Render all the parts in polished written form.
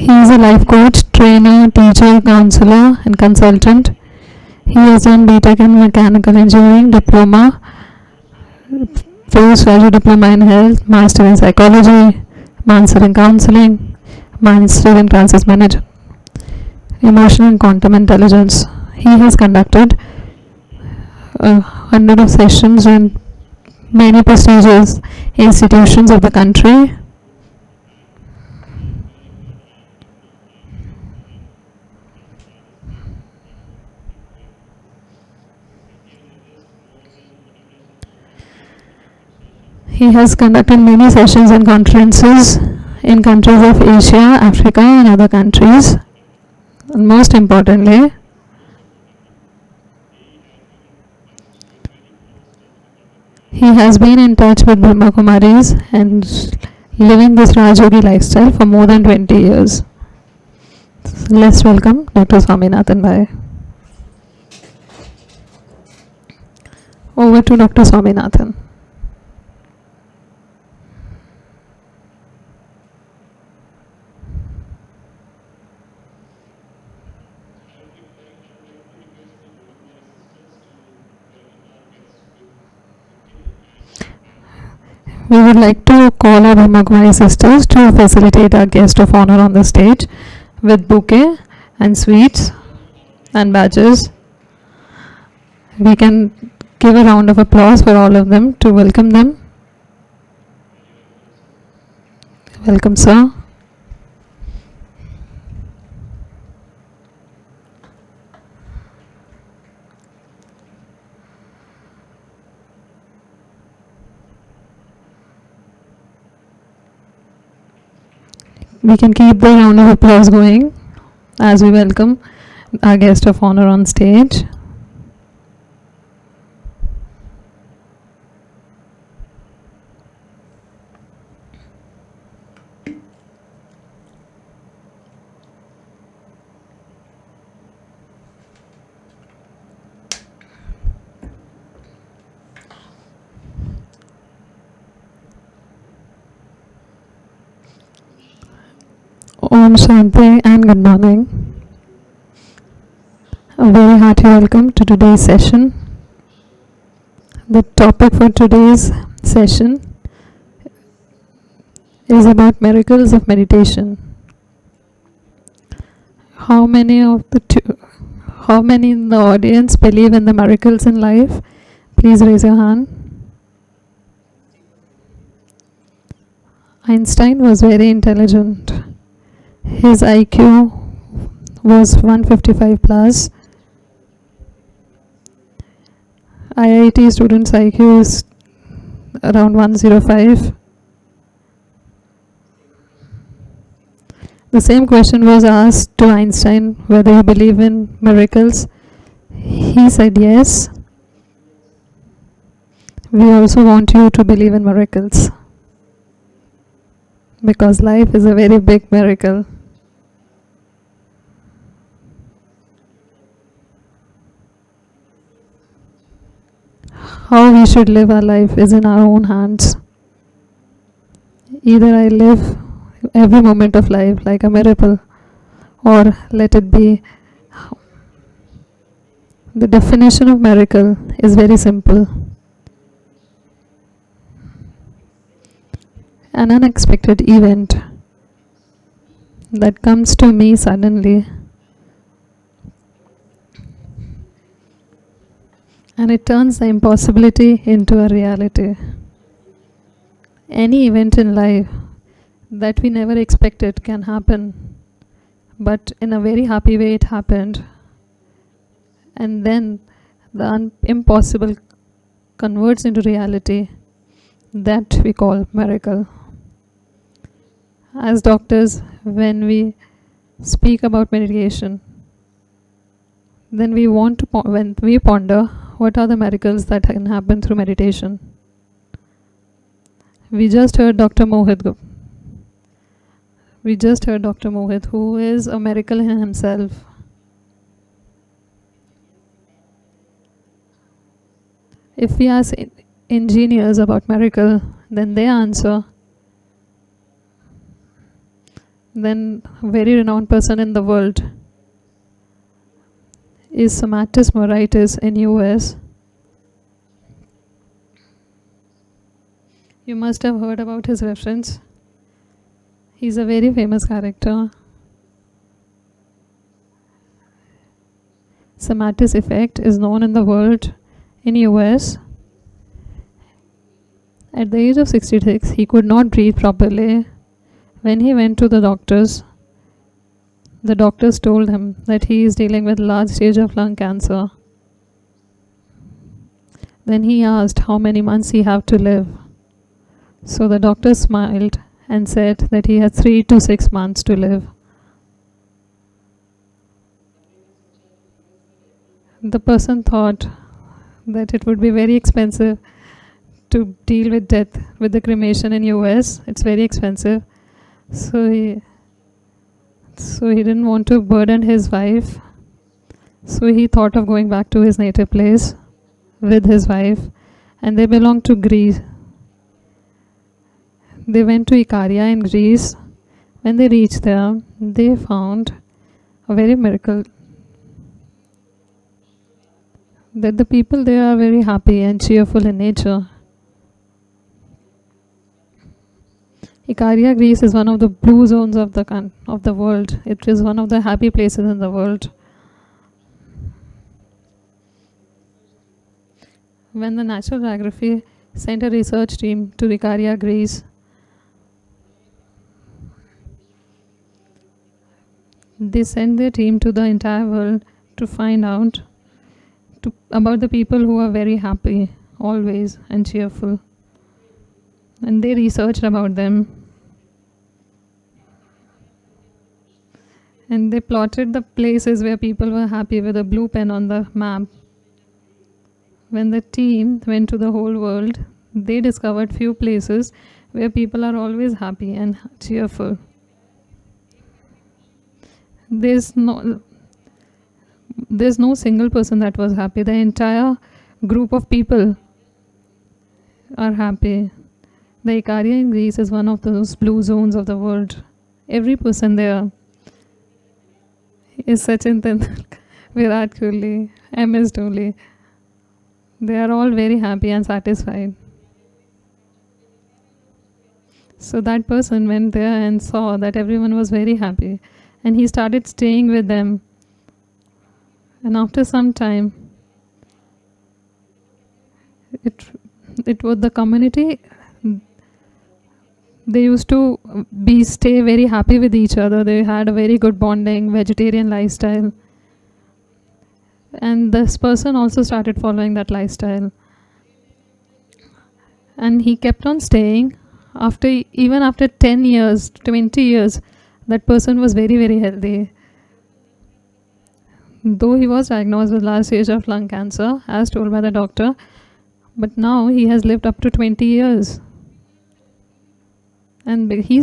He is a life coach, trainer, teacher, counselor, and consultant. He has done BTech in Mechanical Engineering, Diploma, Postgraduate Diploma in Health, Master in Psychology, Master in Counseling, Master in Crisis Management, Emotional and Quantum Intelligence. He has conducted hundreds of sessions in many prestigious institutions of the country. He has conducted many sessions and conferences in countries of Asia, Africa, and other countries. And most importantly, he has been in touch with Brahma Kumaris and living this Rajyogi lifestyle for more than 20 years. So let's welcome Dr. Swaminathan Bhai. Over to Dr. Swaminathan. We would like to call our Brahma Kumari sisters to facilitate our guest of honor on the stage with bouquet and sweets and badges. We can give a round of applause for all of them to welcome them. Welcome, sir. We can keep the round of applause going as we welcome our guest of honor on stage. Om Shanti and good morning. A very hearty welcome to today's session. The topic for today's session is about miracles of meditation. How many in the audience believe in the miracles in life? Please raise your hand. Einstein was very intelligent. His IQ was 155 plus. IIT students' IQ is around 105. The same question was asked to Einstein whether he believed in miracles. He said yes. We also want you to believe in miracles, because life is a very big miracle. How we should live our life is in our own hands. Either I live every moment of life like a miracle, or let it be. The definition of miracle is very simple. An unexpected event that comes to me suddenly, and it turns the impossibility into a reality. Any event in life that we never expected can happen, but in a very happy way it happened, and then the impossible converts into reality. That we call miracle. As doctors, when we speak about meditation, then we want to when we ponder what are the miracles that can happen through meditation. We just heard Dr. Mohit. Who is a miracle in himself. If we ask engineers about miracle, then they answer Then a very renowned person in the world is Swaminathan in US. You must have heard about his reference. He's a very famous character. Swaminathan effect is known in the world in US. At the age of 66, he could not breathe properly. When he went to the doctors told him that he is dealing with large stage of lung cancer. Then he asked how many months he have to live. So the doctor smiled and said that he has 3 to 6 months to live. The person thought that it would be very expensive to deal with death with the cremation in US. It's very expensive. So he didn't want to burden his wife. So he thought of going back to his native place with his wife, and they belonged to Greece. They went to Ikaria in Greece. When they reached there, they found a very miracle that the people there are very happy and cheerful in nature. Ikaria, Greece is one of the blue zones of the world. It is one of the happy places in the world. When the Natural Geography sent a research team to Ikaria, Greece, they sent their team to the entire world to find out about the people who are very happy always and cheerful. And they researched about them. And they plotted the places where people were happy with a blue pen on the map. When the team went to the whole world, they discovered few places where people are always happy and cheerful. There's no single person that was happy. The entire group of people are happy. The Ikaria in Greece is one of those blue zones of the world. Every person there is Sachin Tendulkar, Virat Kohli, MS Dhoni. They are all very happy and satisfied. So that person went there and saw that everyone was very happy. And he started staying with them. And after some time, it was the community. They used to stay very happy with each other. They had a very good bonding, vegetarian lifestyle. And this person also started following that lifestyle. And he kept on staying. Even after 10 years, 20 years, that person was very, very healthy. Though he was diagnosed with last stage of lung cancer, as told by the doctor, but now he has lived up to 20 years. And he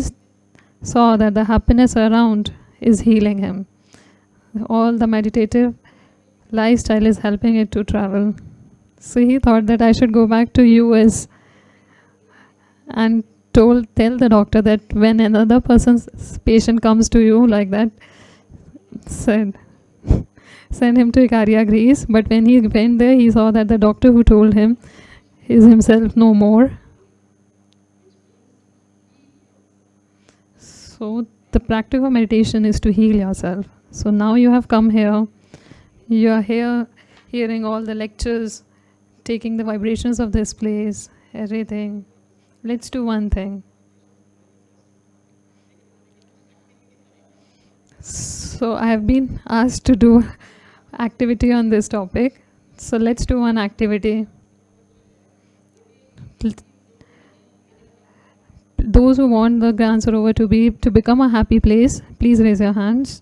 saw that the happiness around is healing him. All the meditative lifestyle is helping it to travel. So he thought that I should go back to US and tell the doctor that when another person's patient comes to you like that, send him to Ikaria, Greece. But when he went there, he saw that the doctor who told him is himself no more. So the practice of meditation is to heal yourself. So now you have come here. You are here hearing all the lectures, taking the vibrations of this place, everything. Let's do one thing. So I have been asked to do activity on this topic. So let's do one activity. Those who want the Gyan Sarovar to become a happy place, please raise your hands.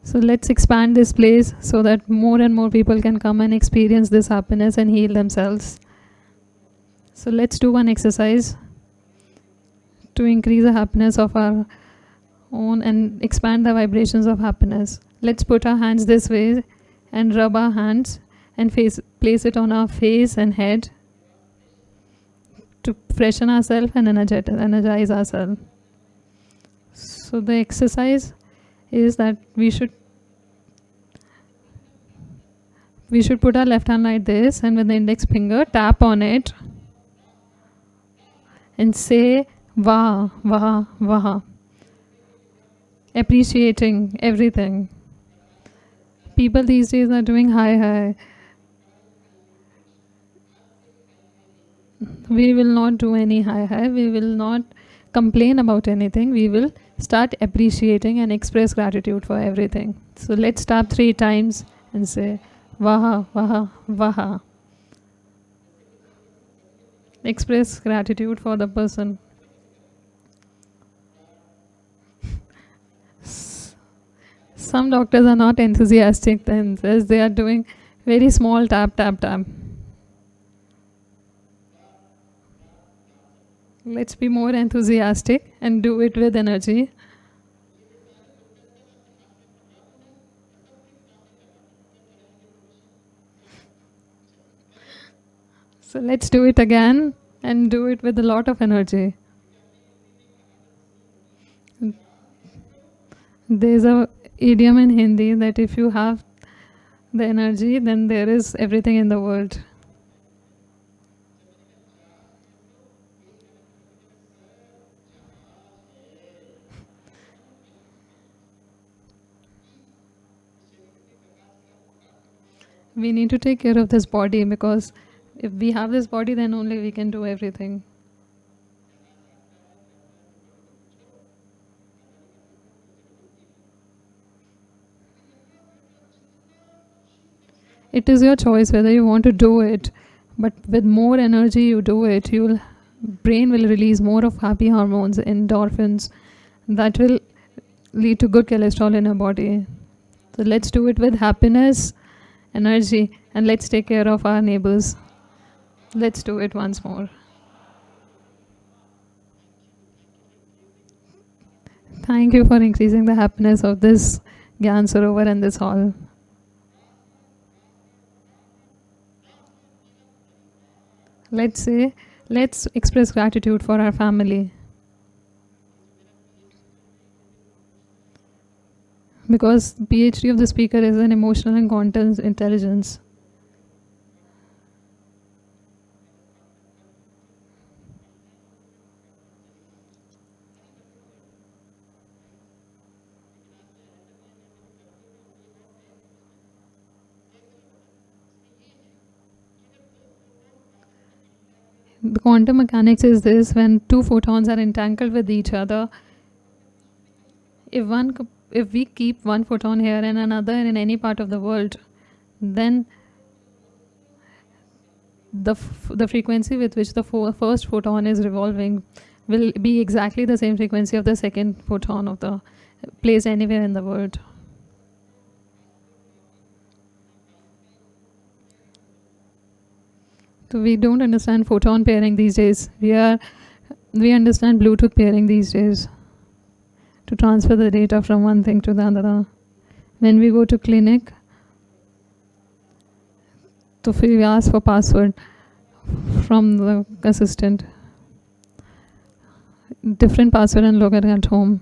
So let's expand this place so that more and more people can come and experience this happiness and heal themselves. So let's do one exercise to increase the happiness of our own and expand the vibrations of happiness. Let's put our hands this way and rub our hands and place it on our face and head to freshen ourselves and energize ourselves. So the exercise is that we should put our left hand like this, and with the index finger tap on it and say Vah, Vah, Vah, appreciating everything. People these days are doing hi, hi. We will not do any hi, hi. We will not complain about anything. We will start appreciating and express gratitude for everything. So let's tap 3 times and say Vaha, Vaha, Vaha. Express gratitude for the person. Some doctors are not enthusiastic then, as they are doing very small tap, tap, tap. Let's be more enthusiastic and do it with energy. So let's do it again and do it with a lot of energy. There's a idiom in Hindi that if you have the energy, then there is everything in the world. We need to take care of this body, because if we have this body, then only we can do everything. It is your choice whether you want to do it, but with more energy you do it, brain will release more of happy hormones, endorphins, that will lead to good cholesterol in our body. So let's do it with happiness, energy, and let's take care of our neighbors. Let's do it once more. Thank you for increasing the happiness of this Gyan Sarovar and this hall. Let's express gratitude for our family. Because the PhD of the speaker is in emotional and content intelligence. The quantum mechanics is this: when 2 photons are entangled with each other, if we keep 1 photon here and another in any part of the world, then the frequency with which the first photon is revolving will be exactly the same frequency of the second photon of the place anywhere in the world. So we don't understand photon pairing these days. We understand Bluetooth pairing these days to transfer the data from one thing to the other. When we go to clinic, so we ask for password from the assistant. Different password and log it at home.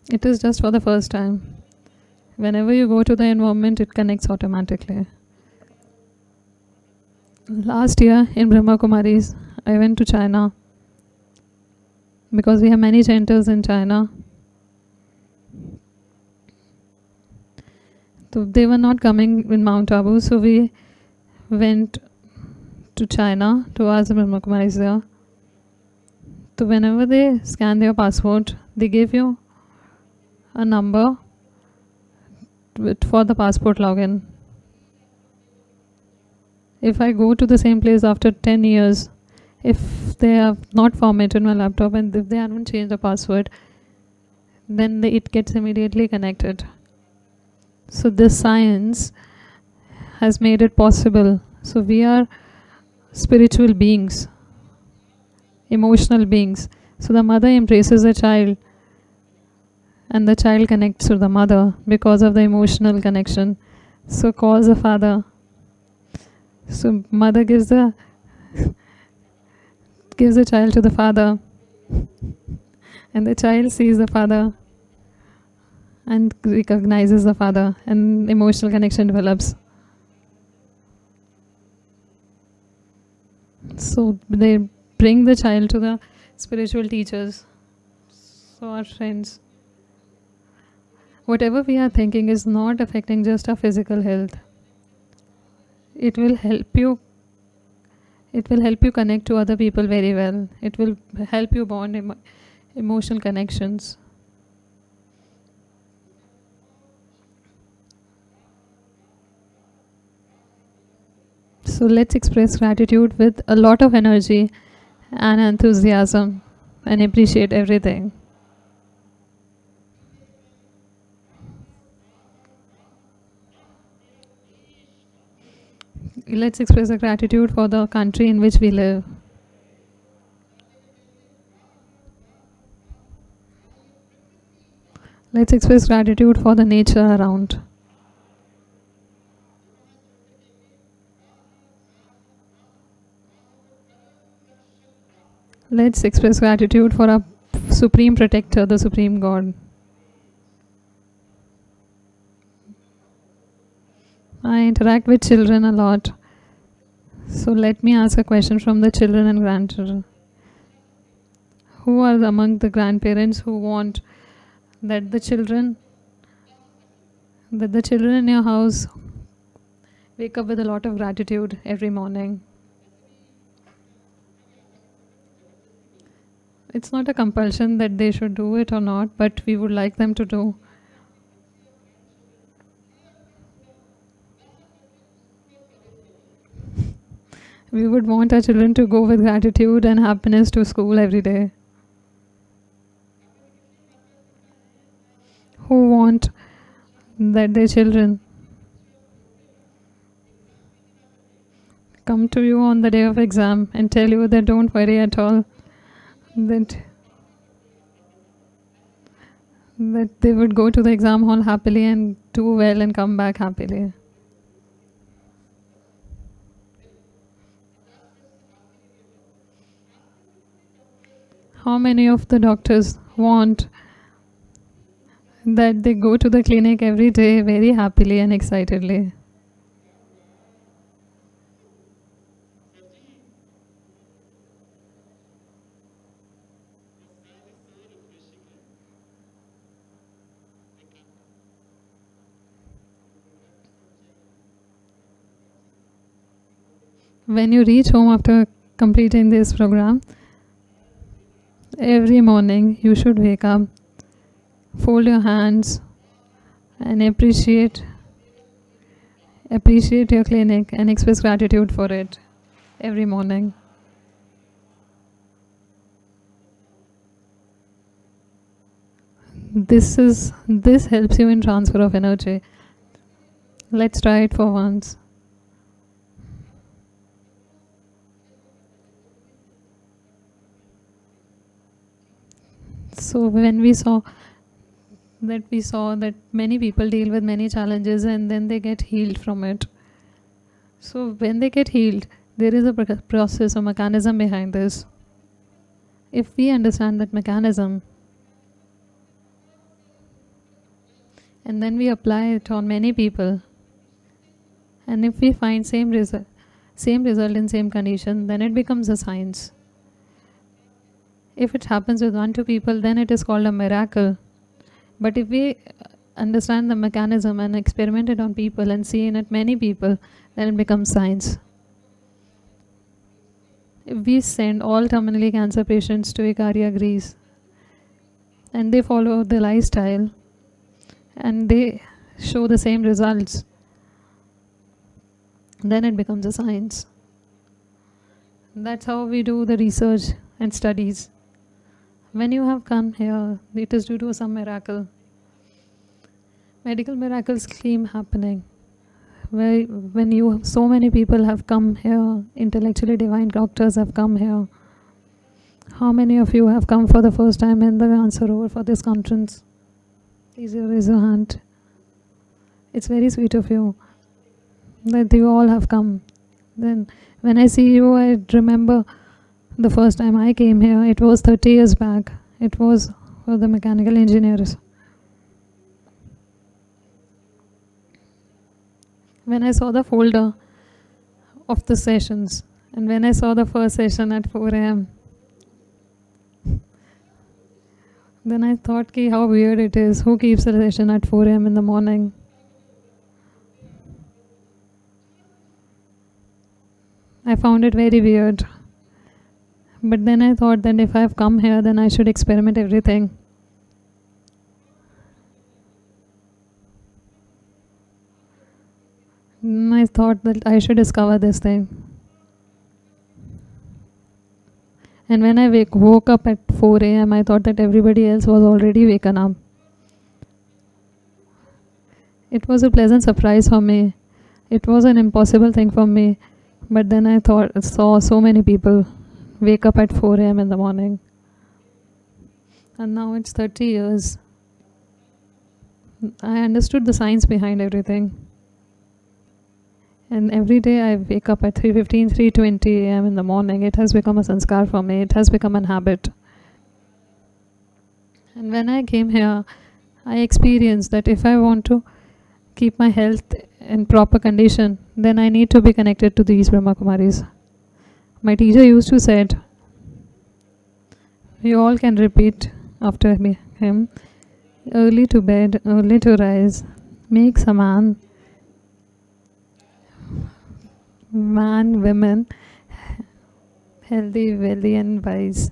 It is just for the first time. Whenever you go to the environment, it connects automatically. Last year in Brahma Kumaris, I went to China because we have many centers in China. So they were not coming in Mount Abu, so we went to China to ask the Brahma Kumaris there. So whenever they scan their passport, they give you a number for the passport login. If I go to the same place after 10 years, if they have not formatted my laptop and if they haven't changed the password, then it gets immediately connected. So this science has made it possible. So we are spiritual beings, emotional beings. So the mother embraces the child and the child connects to the mother because of the emotional connection. So calls the father. So mother gives the child to the father, And the child sees the father and recognizes the father, and emotional connection develops. So they bring the child to the spiritual teachers, so our friends. Whatever we are thinking is not affecting just our physical health. It will help you. It will help you connect to other people very well. It will help you bond emotional connections. So let's express gratitude with a lot of energy and enthusiasm and appreciate everything. Let's express a gratitude for the country in which we live. Let's express gratitude for the nature around. Let's express gratitude for our Supreme Protector, the Supreme God. I interact with children a lot. So let me ask a question from the children and grandchildren. Who are among the grandparents who want that the children in your house wake up with a lot of gratitude every morning? It's not a compulsion that they should do it or not, but we would like them to do. We would want our children to go with gratitude and happiness to school every day. Who want that their children come to you on the day of exam and tell you that don't worry at all, that they would go to the exam hall happily and do well and come back happily. How many of the doctors want that they go to the clinic every day very happily and excitedly? When you reach home after completing this program, every morning you should wake up, fold your hands and appreciate your clinic and express gratitude for it every morning. This helps you in transfer of energy. Let's try it for once. So when we saw that many people deal with many challenges and then they get healed from it. So when they get healed, there is a process or mechanism behind this. If we understand that mechanism and then we apply it on many people, and if we find same result in same condition, then it becomes a science. If it happens with 1-2 people, then it is called a miracle. But if we understand the mechanism and experiment it on people and see in it many people, then it becomes science. If we send all terminally cancer patients to Ikaria, Greece, and they follow the lifestyle and they show the same results, then it becomes a science. That's how we do the research and studies. When you have come here, it is due to some miracle. Medical miracles keep happening. When so many people have come here, intellectually divine doctors have come here. How many of you have come for the first time in the Gyan Sarovar for this conference? Please raise your hand. It's very sweet of you that you all have come. Then when I see you, I remember the first time I came here. It was 30 years back. It was for the mechanical engineers. When I saw the folder of the sessions, and when I saw the first session at 4 a.m., then I thought how weird it is. Who keeps a session at 4 a.m. in the morning? I found it very weird. But then I thought that if I've come here, then I should experiment everything. I thought that I should discover this thing. And when I woke up at 4 a.m., I thought that everybody else was already waken up. It was a pleasant surprise for me. It was an impossible thing for me. But then I saw so many people wake up at 4 a.m. in the morning. And now it's 30 years. I understood the science behind everything. And every day I wake up at 3:15, 3:20 a.m. in the morning. It has become a sanskar for me. It has become a habit. And when I came here, I experienced that if I want to keep my health in proper condition, then I need to be connected to these Brahma Kumaris. My teacher used to say, you all can repeat after him, early to bed, early to rise, make Saman, man, women, healthy, wealthy and wise.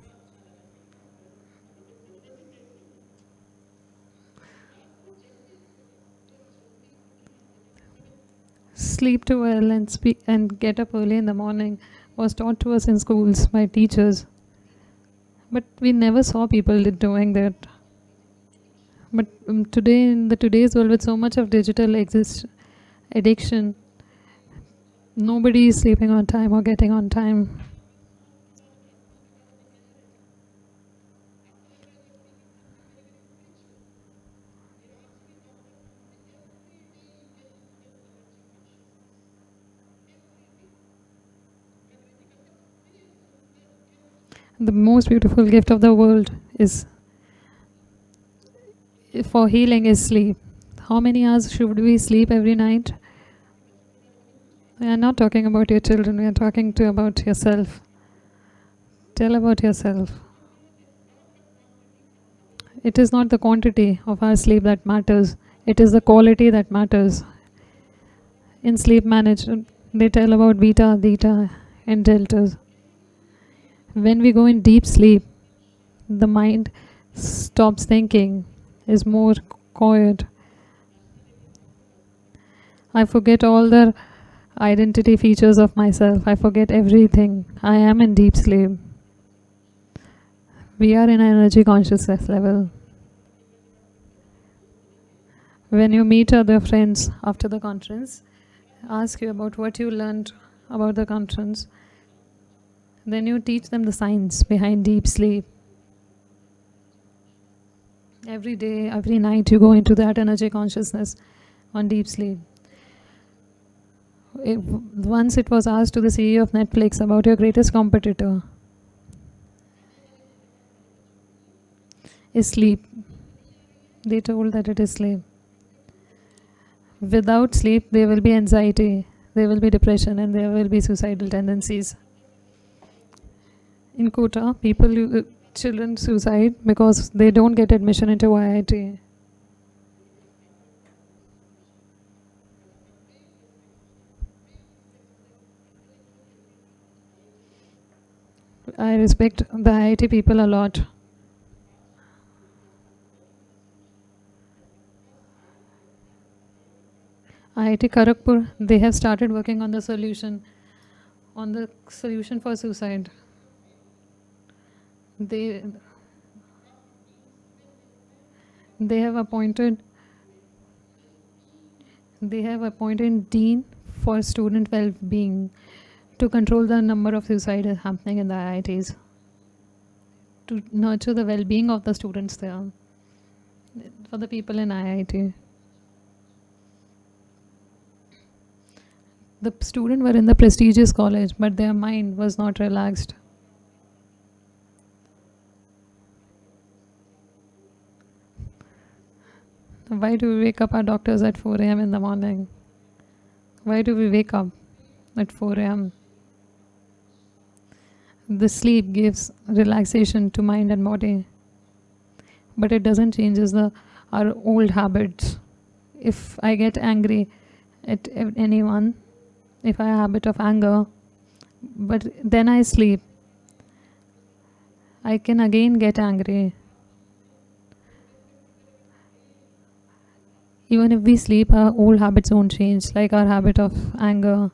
Sleep too well and get up early in the morning was taught to us in schools by teachers. But we never saw people doing that. But today, in today's world, with so much of digital addiction, nobody is sleeping on time or getting on time. The most beautiful gift of the world is for healing is sleep. How many hours should we sleep every night? We are not talking about your children, we are talking about yourself. Tell about yourself. It is not the quantity of our sleep that matters, it is the quality that matters. In sleep management, they tell about beta, theta and deltas. When we go in deep sleep, the mind stops thinking, is more quiet. I forget all the identity features of myself. I forget everything. I am in deep sleep. We are in an energy consciousness level. When you meet other friends after the conference, ask you about what you learned about the conference. Then you teach them the science behind deep sleep. Every day, every night you go into that energy consciousness on deep sleep. Once it was asked to the CEO of Netflix about your greatest competitor is sleep. They told that it is sleep. Without sleep, there will be anxiety, there will be depression, and there will be suicidal tendencies. In Kota, children suicide because they don't get admission into IIT. I respect the IIT people a lot. IIT Kharagpur, they have started working on the solution for suicide. They have appointed dean for student well-being to control the number of suicide happening in the IITs, to nurture the well-being of the students there, for the people in IIT. The students were in the prestigious college, but their mind was not relaxed. Why do we wake up our doctors at 4 a.m. in the morning? Why do we wake up at 4 a.m.? The sleep gives relaxation to mind and body, but it doesn't changes our old habits. If I get angry at anyone, if I have a habit of anger, but then I sleep, I can again get angry. Even if we sleep, our old habits won't change, like our habit of anger.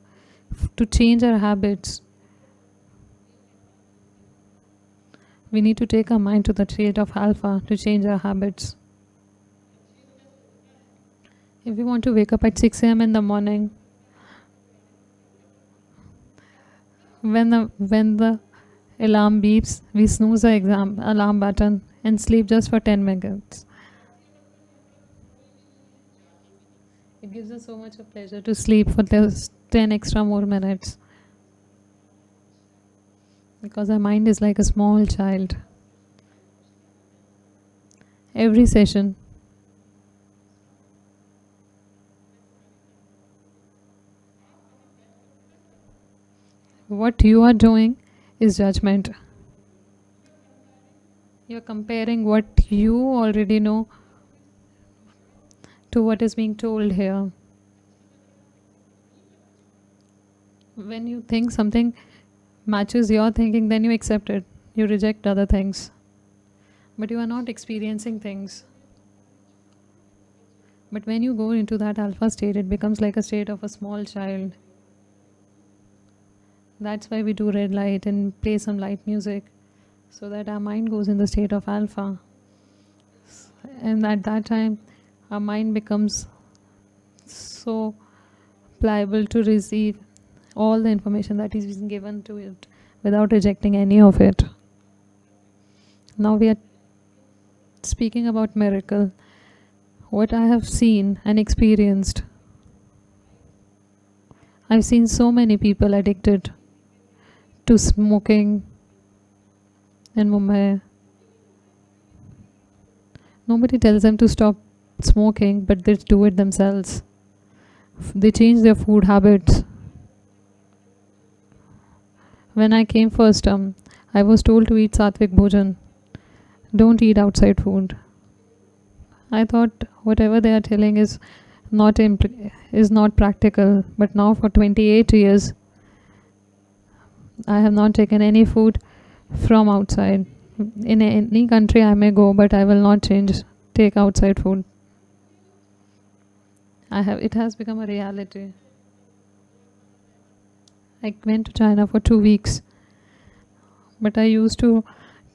To change our habits, we need to take our mind to the state of alpha to change our habits. If we want to wake up at 6 a.m. in the morning, when the alarm beeps, we snooze the alarm button and sleep just for 10 minutes. It gives us so much of pleasure to sleep for those 10 extra more minutes. Because our mind is like a small child. Every session, what you are doing is judgment. You are comparing what you already know to what is being told here. When you think something matches your thinking, then you accept it. You reject other things. But you are not experiencing things. But when you go into that alpha state, it becomes like a state of a small child. That's why we do red light and play some light music, so that our mind goes in the state of alpha. And at that time, our mind becomes so pliable to receive all the information that is given to it without rejecting any of it. Now we are speaking about miracle. What I have seen and experienced. I've seen so many people addicted to smoking in Mumbai. Nobody tells them to stop smoking, but they do it themselves. They change their food habits. When I came first, I was told to eat Satvik Bhojan. Don't eat outside food. I thought whatever they are telling is not practical. But now for 28 years, I have not taken any food from outside. In any country I may go, but I will not take outside food. It has become a reality. I went to China for 2 weeks, but I used to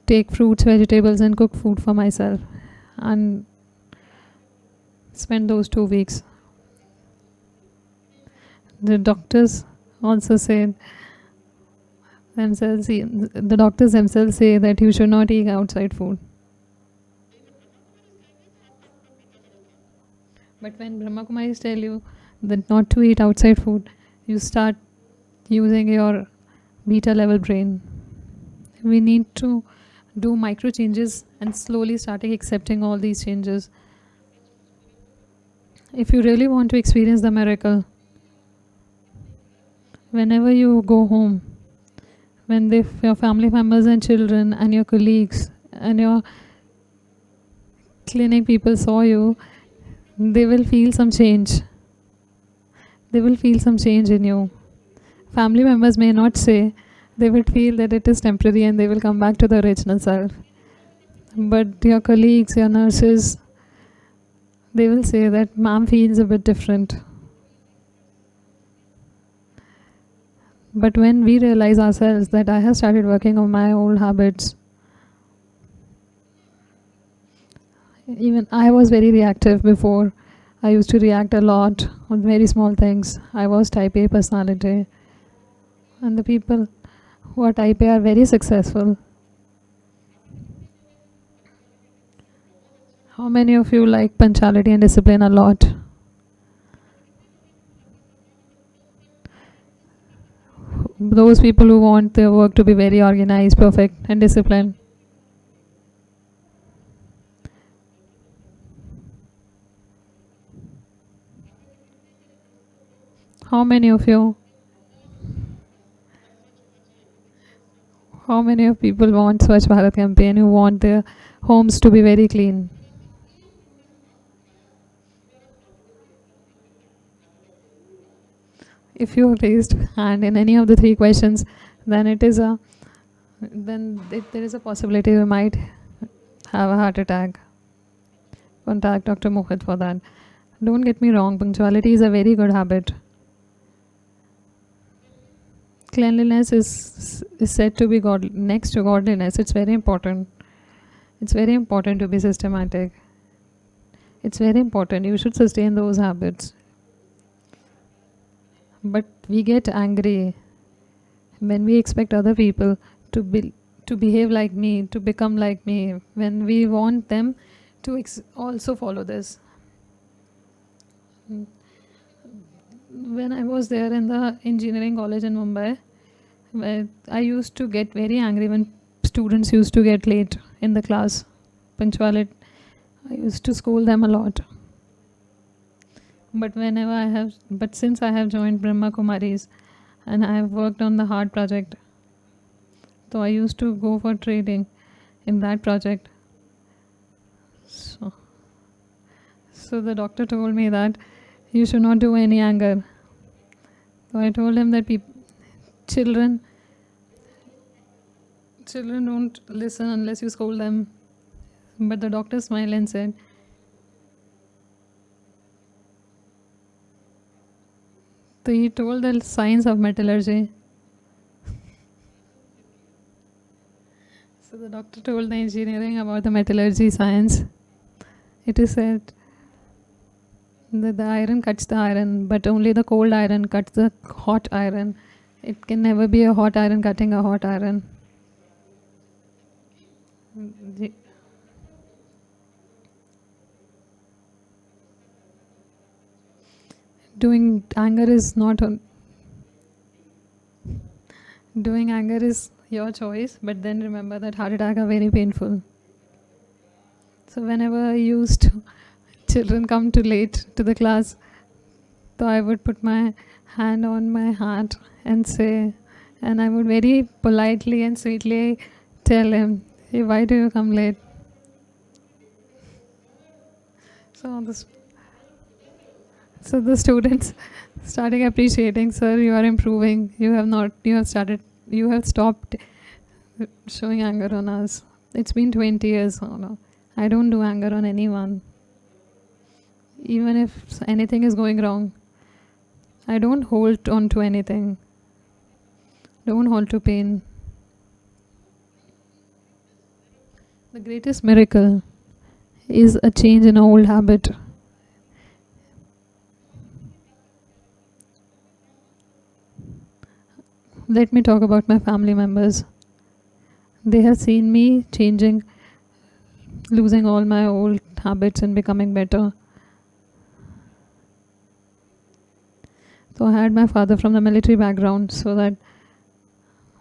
take fruits, vegetables and cook food for myself and spend those 2 weeks. The doctors also said the doctors themselves say that you should not eat outside food. But when Brahma Kumaris tell you that not to eat outside food, you start using your beta level brain. We need to do micro changes and slowly starting accepting all these changes. If you really want to experience the miracle, whenever you go home, when your family members and children and your colleagues and your clinic people saw you, they will feel some change. They will feel some change in you. Family members may not say, they will feel that it is temporary and they will come back to the original self. But your colleagues, your nurses, they will say that ma'am feels a bit different. But when we realize ourselves that I have started working on my old habits, even I was very reactive before. I used to react a lot on very small things. I was type A personality. And the people who are type A are very successful. How many of you like punctuality and discipline a lot? Those people who want their work to be very organized, perfect and disciplined. How many of you, how many of people want Swachh Bharat campaign who want their homes to be very clean? If you raised hand in any of the three questions, then there is a possibility we might have a heart attack. Contact Dr. Mohit for that. Don't get me wrong, punctuality is a very good habit. Cleanliness is said to be next to godliness. It's very important. It's very important to be systematic. It's very important. You should sustain those habits. But we get angry when we expect other people to behave like me, to become like me, when we want them to also follow this. When I was there in the engineering college in Mumbai, I used to get very angry when students used to get late in the class. Punctuality, I used to scold them a lot. But since I have joined Brahma Kumaris and I have worked on the heart project, so I used to go for training in that project. So the doctor told me that you should not do any anger. So I told him that children don't listen unless you scold them. But the doctor smiled and said, so he told the science of metallurgy. So the doctor told the engineering about the metallurgy science. It is said that the iron cuts the iron, but only the cold iron cuts the hot iron. It can never be a hot iron cutting a hot iron. Doing anger is your choice, but then remember that heart attacks are very painful. So whenever children come too late to the class, so I would put my hand on my heart and I would very politely and sweetly tell him, hey, why do you come late? So the students starting appreciating, sir, you are improving. You have stopped showing anger on us. It's been 20 years. I don't do anger on anyone. Even if anything is going wrong, I don't hold on to anything. Don't hold to pain. The greatest miracle is a change in an old habit. Let me talk about my family members. They have seen me changing, losing all my old habits and becoming better. So I had my father from the military background, so that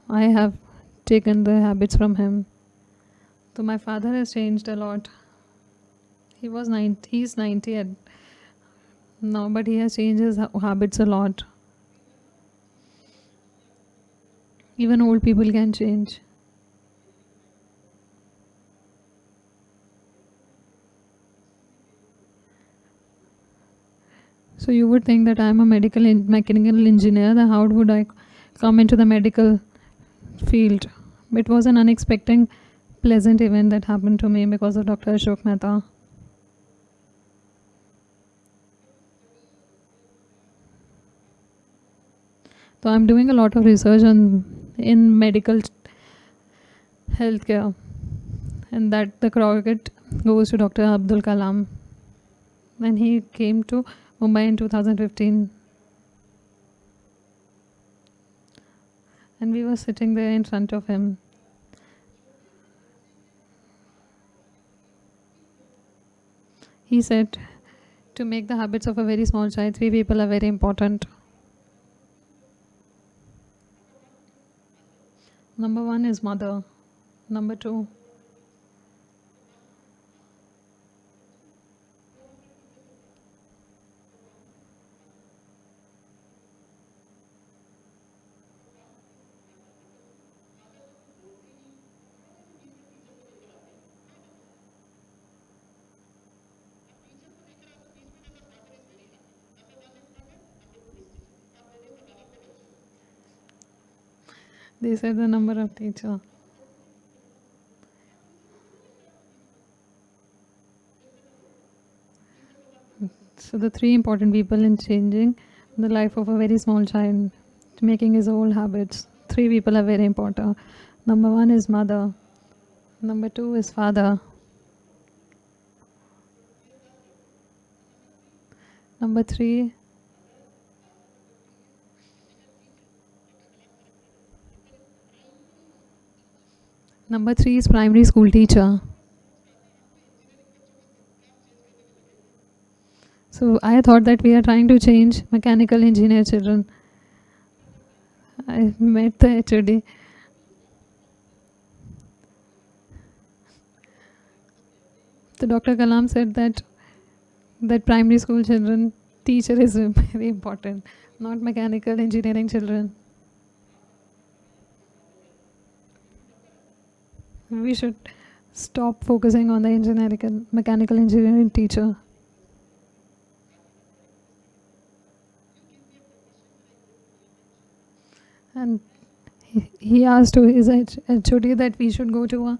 I have taken the habits from him. So my father has changed a lot. He's 90 now, but he has changed his habits a lot. Even old people can change. So you would think that I'm a mechanical engineer, then how would I come into the medical field? It was an unexpected, pleasant event that happened to me because of Dr. Ashok Mehta. So I'm doing a lot of research in medical healthcare, and that the credit goes to Dr. Abdul Kalam when he came to Mumbai in 2015. And we were sitting there in front of him. He said, to make the habits of a very small child, 3 people are very important. Number 1 is mother. Number 2, They said the number of teacher. So the three important people in changing the life of a very small child, making his old habits. Three people are very important. Number one is mother. Number two is father. Number three, is primary school teacher. So I thought that we are trying to change mechanical engineer children. I met the HOD. So Dr. Kalam said that primary school children teacher is very important, not mechanical engineering children. We should stop focusing on the mechanical engineering teacher. And he asked to his HOD that we should go to a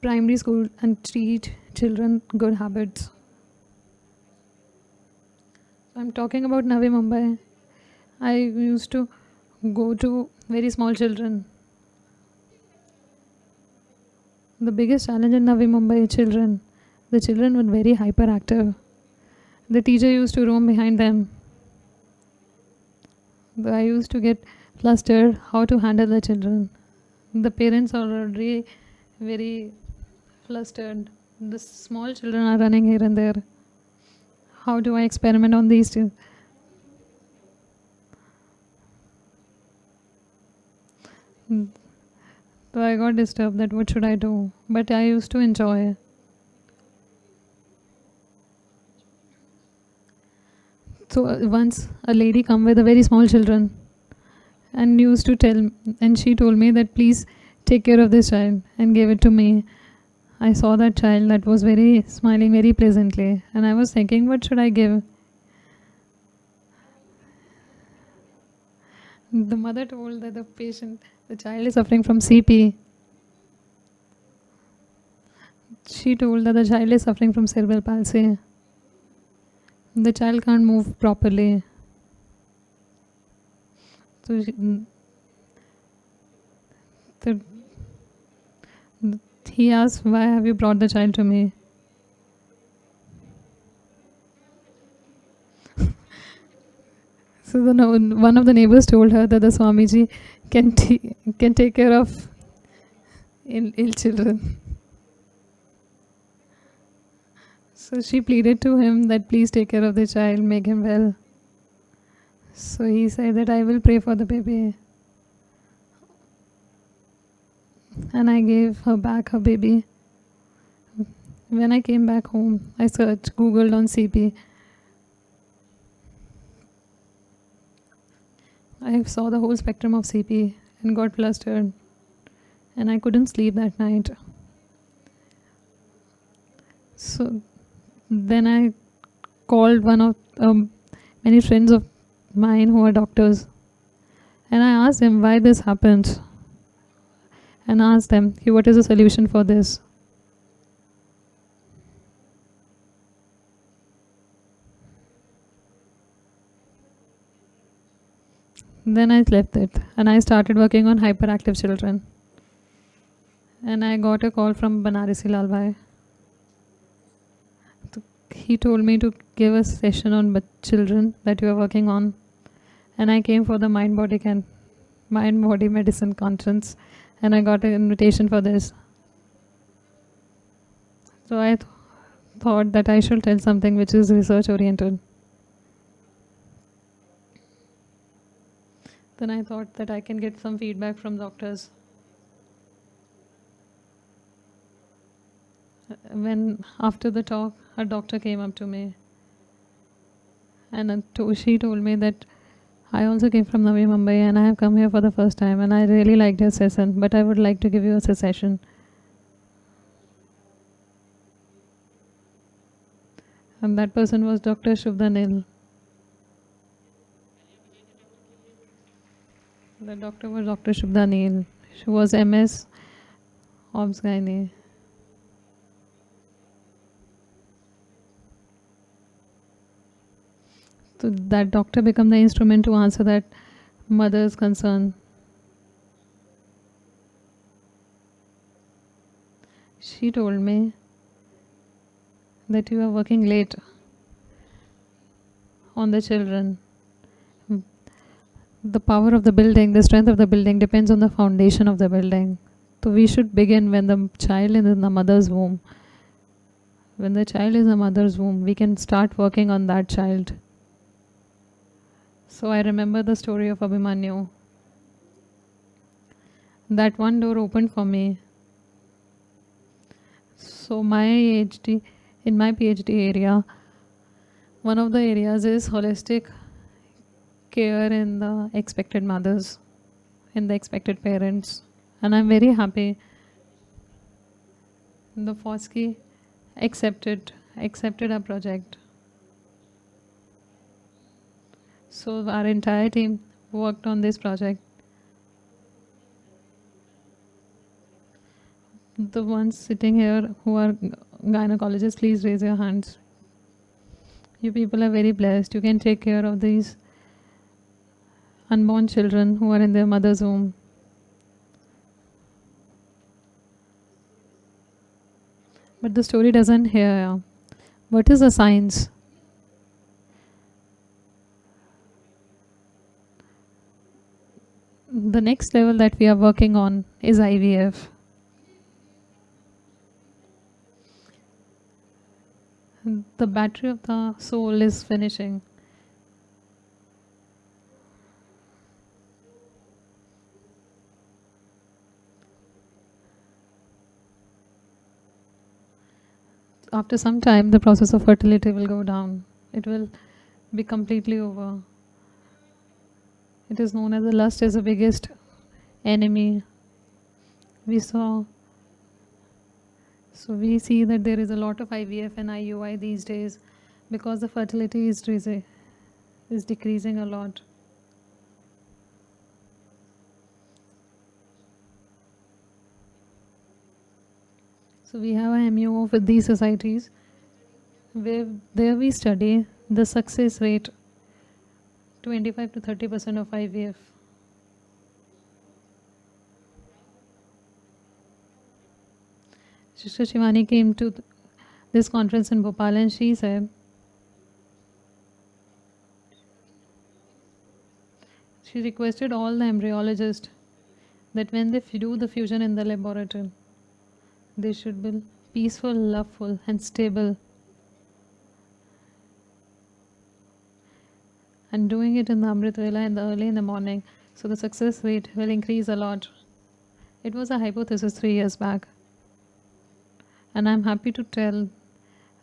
primary school and teach children good habits. I'm talking about Navi Mumbai. I used to go to very small children. The biggest challenge in Navi Mumbai is children. The children were very hyperactive. The teacher used to roam behind them. I used to get flustered how to handle the children. The parents are already very flustered. The small children are running here and there. How do I experiment on these two? So I got disturbed that what should I do? But I used to enjoy. So once a lady come with a very small children and used to tell, and she told me that please take care of this child and gave it to me. I saw that child that was very smiling very pleasantly, and I was thinking, what should I give? The mother told that the child is suffering from CP. She told that the child is suffering from cerebral palsy. The child can't move properly. So he asked, why have you brought the child to me? So one of the neighbors told her that the Swamiji can take care of ill children. So she pleaded to him that please take care of the child, make him well. So he said that I will pray for the baby. And I gave her back her baby. When I came back home, I Googled on CP. I saw the whole spectrum of CP and got flustered. And I couldn't sleep that night. So then I called one of many friends of mine who are doctors. And I asked them why this happens. And asked them, what is the solution for this? Then I left it and I started working on hyperactive children. And I got a call from Banarasi Lal Bhai. He told me to give a session on children that you are working on. And I came for the mind body medicine conference. And I got an invitation for this. So I thought that I should tell something which is research oriented. Then I thought that I can get some feedback from doctors. When after the talk, a doctor came up to me and she told me that I also came from Navi Mumbai and I have come here for the first time and I really liked your session, but I would like to give you a session. And that person was Dr. Shubhanil. The doctor was Dr. Shubha Neil. She was MS Obs Gynae. So that doctor became the instrument to answer that mother's concern. She told me that you are working late on the children. The power of the building, the strength of the building depends on the foundation of the building. So we should begin when the child is in the mother's womb. When the child is in the mother's womb, we can start working on that child. So I remember the story of Abhimanyu. That one door opened for me. So in my PhD area, one of the areas is holistic care in the expected mothers, in the expected parents. And I'm very happy the FOSCI accepted our project. So our entire team worked on this project. The ones sitting here who are gynecologists, please raise your hands. You people are very blessed. You can take care of these unborn children who are in their mother's womb. But the story doesn't here. What is the science? The next level that we are working on is IVF. The battery of the soul is finishing. After some time, the process of fertility will go down. It will be completely over. It is known as the lust is the biggest enemy. We see that there is a lot of IVF and IUI these days because the fertility is decreasing a lot. So we have a MUO with these societies where there we study the success rate 25 to 30% of IVF. Sister Shivani came to this conference in Bhopal and she said, she requested all the embryologists that when they do the fusion in the laboratory, they should be peaceful, loveful and stable. And doing it in the Amrit Vela early in the morning, so the success rate will increase a lot. It was a hypothesis 3 years back. And I'm happy to tell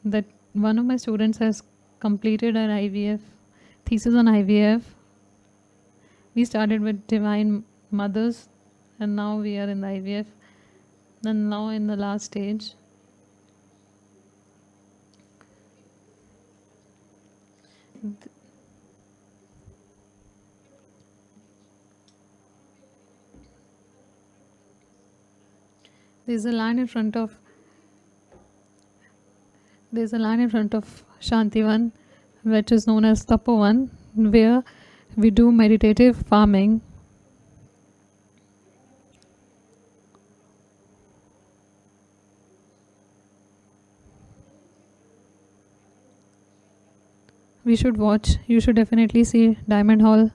that one of my students has completed an IVF, thesis on IVF. We started with Divine Mothers and now we are in the IVF. And now in the last stage. There's a land in front of Shantivan, which is known as Tapovan, where we do meditative farming. We should watch. You should definitely see Diamond Hall.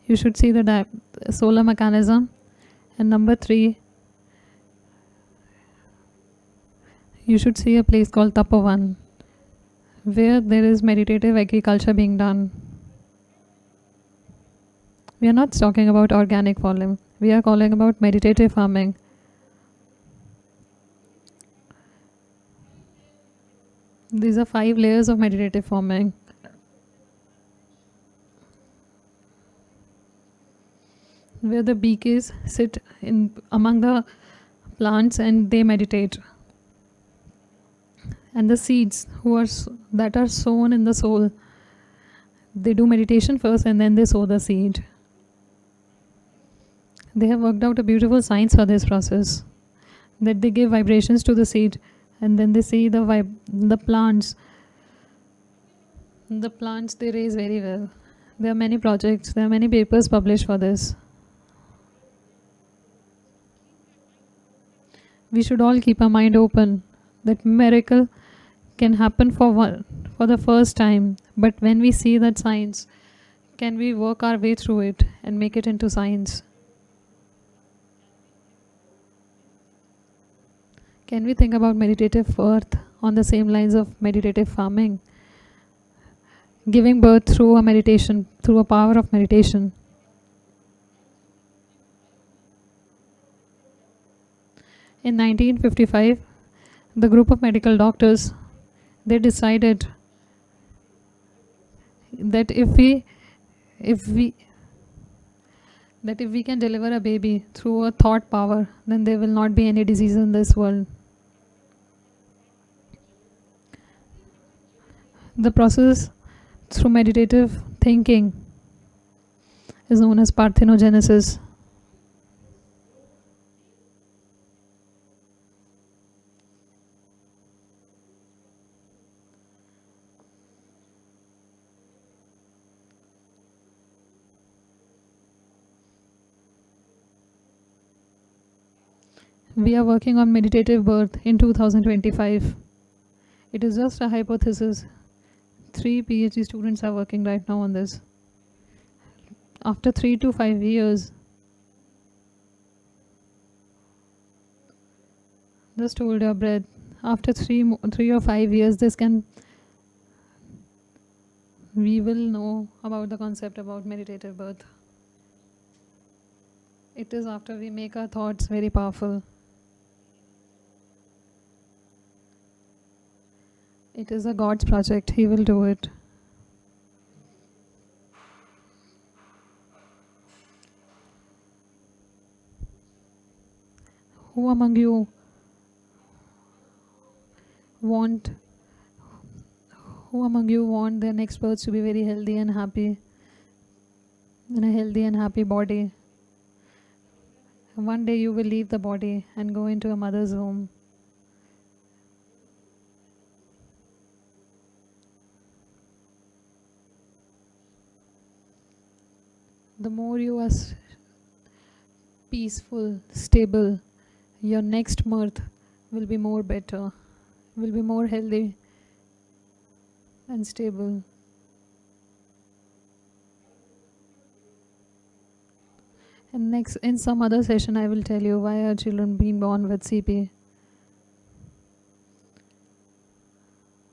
You should see the solar mechanism. And number 3, you should see a place called Tapovan, where there is meditative agriculture being done. We are not talking about organic farming. We are calling about meditative farming. These are 5 layers of meditative farming. Where the bees sit among the plants and they meditate. And the seeds that are sown in the soul, they do meditation first and then they sow the seed. They have worked out a beautiful science for this process, that they give vibrations to the seed, and then they see the plants. The plants, they raise very well. There are many projects, there are many papers published for this. We should all keep our mind open that miracle can happen for the first time, but when we see that science, can we work our way through it and make it into science? Can we think about meditative birth on the same lines of meditative farming? Giving birth through a meditation, through a power of meditation. In 1955, the group of medical doctors, they decided that if we can deliver a baby through a thought power, then there will not be any disease in this world. The process through meditative thinking is known as parthenogenesis. We are working on meditative birth in 2025. It is just a hypothesis. 3 PhD students are working right now on this. After 3 to 5 years, just hold your breath. After 3 or 5 years, we will know about the concept about meditative birth. It is after we make our thoughts very powerful. It is a God's project. He will do it. Who among you want their next birth to be very healthy and happy, in a healthy and happy body? One day you will leave the body and go into a mother's womb. The more you are peaceful, stable, your next birth will be more better, will be more healthy and stable. And next, in some other session, I will tell you why are children being born with CP.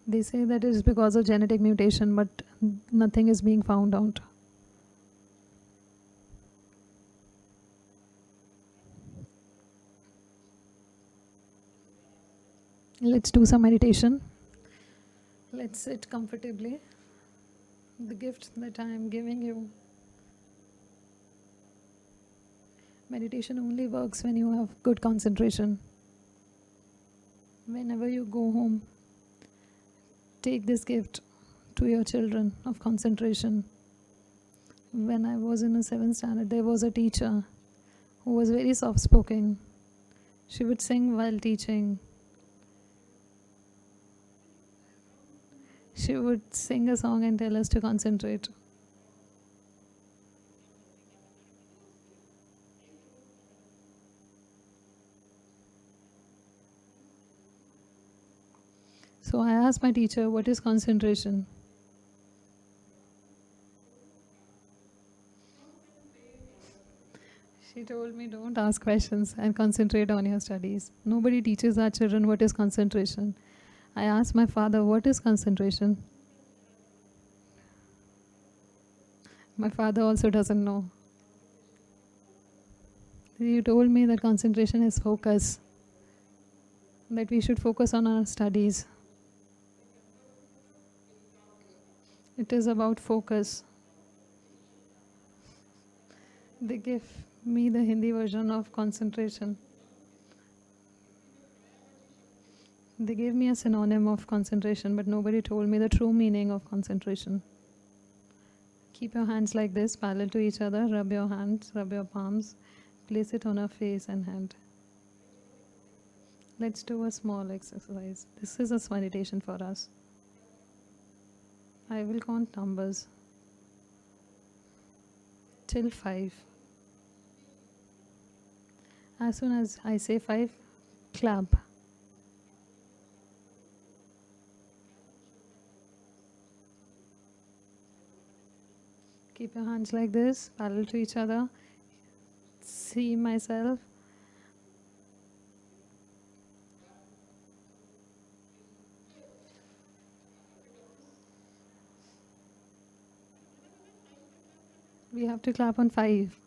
They say that it is because of genetic mutation, but nothing is being found out. Let's do some meditation. Let's sit comfortably. The gift that I am giving you. Meditation only works when you have good concentration. Whenever you go home, take this gift to your children of concentration. When I was in the 7th standard, there was a teacher who was very soft-spoken. She would sing while teaching. She would sing a song and tell us to concentrate. So I asked my teacher, what is concentration? She told me, don't ask questions and concentrate on your studies. Nobody teaches our children what is concentration. I asked my father, what is concentration? My father also doesn't know. He told me that concentration is focus, that we should focus on our studies. It is about focus. They gave me the Hindi version of concentration. They gave me a synonym of concentration, but nobody told me the true meaning of concentration. Keep your hands like this, parallel to each other. Rub your hands, rub your palms. place it on our face and hand. Let's do a small exercise. This is a meditation for us. I will count numbers till 5. As soon as I say 5, clap. Keep your hands like this, parallel to each other. See myself. We have to clap on 5.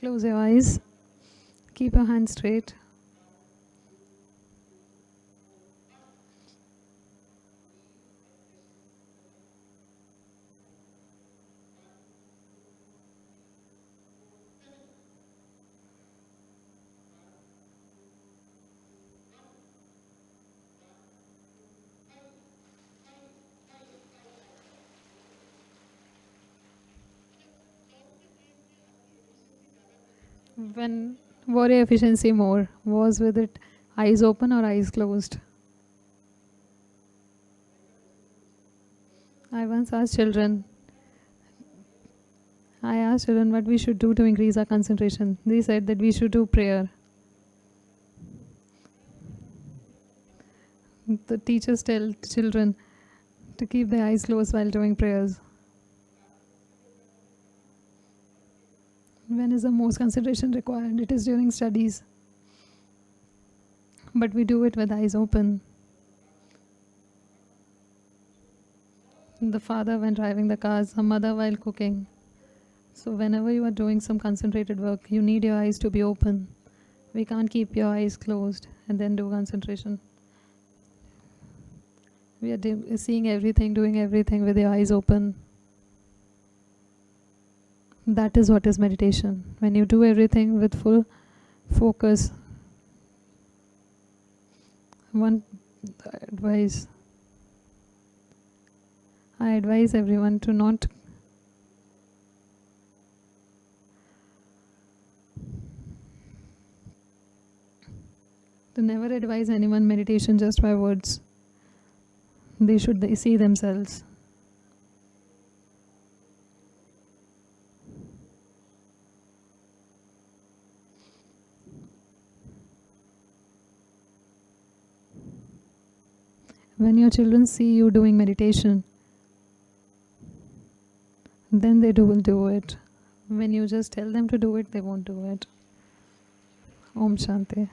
Close your eyes. Keep your hands straight. When warrior efficiency more was with it eyes open or eyes closed? I asked children what we should do to increase our concentration. They said that we should do prayer. The teachers tell children to keep their eyes closed while doing prayers. When is the most concentration required? It is during studies. But we do it with eyes open. The father when driving the cars, the mother while cooking. So whenever you are doing some concentrated work, you need your eyes to be open. We can't keep your eyes closed and then do concentration. We are seeing everything, doing everything with your eyes open. That is what is meditation. When you do everything with full focus. One advice. I advise everyone to not never advise anyone meditation just by words. They should see themselves. When your children see you doing meditation, then they will do it. When you just tell them to do it, they won't do it. Om Shanti.